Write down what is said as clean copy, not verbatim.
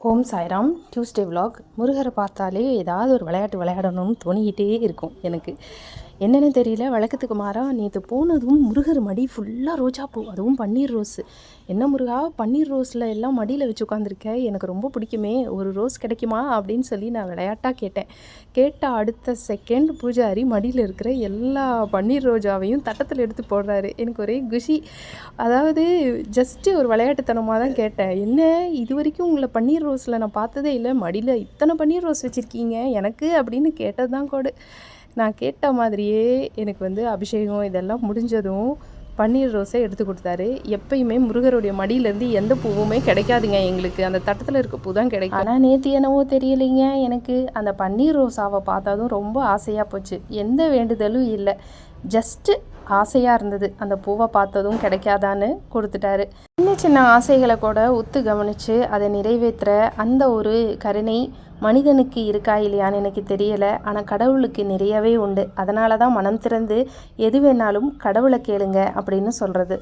ஓம் Sairam Tuesday vlog. முருகரை பார்த்தாலே ஏதாவது ஒரு விளையாட்டு விளையாடணும்னு தோணிக்கிட்டே இருக்கும் எனக்கு. என்னென்னு தெரியல, வழக்கத்துக்கு மாறாக நேற்று போனதும் முருகர் மடி ஃபுல்லாக ரோஜாப்பூ, அதுவும் பன்னீர் ரோஸு. என்ன முருகா, பன்னீர் ரோஸில் எல்லாம் மடியில் வச்சு உட்காந்துருக்கேன், எனக்கு ரொம்ப பிடிக்குமே, ஒரு ரோஸ் கிடைக்குமா அப்படின்னு சொல்லி நான் விளையாட்டாக கேட்டேன். கேட்டால் அடுத்த செகண்ட் பூஜாரி மடியில் இருக்கிற எல்லா பன்னீர் ரோஜாவையும் தட்டத்தில் எடுத்து போடுறாரு. எனக்கு ஒரே குஷி. அதாவது ஜஸ்ட்டு ஒரு விளையாட்டுத்தனமாக தான் கேட்டேன், என்ன இது வரைக்கும் உங்களை பன்னீர் ரோஸில் நான் பார்த்ததே இல்லை, மடியில் இத்தனை பன்னீர் ரோஸ் வச்சுருக்கீங்க எனக்கு அப்படின்னு கேட்டது தான் கோடு. நான் கேட்ட மாதிரியே எனக்கு அபிஷேகம் இதெல்லாம் முடிஞ்சதும் பன்னீர் ரோஸை எடுத்து கொடுத்தாரு. எப்பயுமே முருகருடைய மடியிலேருந்து எந்த பூவுமே கிடைக்காதுங்க எங்களுக்கு, அந்த தட்டத்தில் இருக்க பூ தான் கிடைக்கும். ஆனால் நேற்று என்னவோ தெரியலைங்க, எனக்கு அந்த பன்னீர் ரோஸாவை பார்த்ததும் ரொம்ப ஆசையாக போச்சு. எந்த வேண்டுதலும் இல்லை, ஜஸ்ட்டு ஆசையாக இருந்தது. அந்த பூவை பார்த்ததும் கிடைக்காதான்னு கொடுத்துட்டாரு. சின்ன சின்ன ஆசைகளை கூட ஒத்து கவனித்து அதை நிறைவேற்றுற அந்த ஒரு கருணை மனிதனுக்கு இருக்கா இல்லையான்னு எனக்கு தெரியலை. ஆனால் கடவுளுக்கு நிறையவே உண்டு. அதனால தான் மனம் திறந்து எது வேணாலும் கடவுளை கேளுங்க அப்படின்னு சொல்கிறது.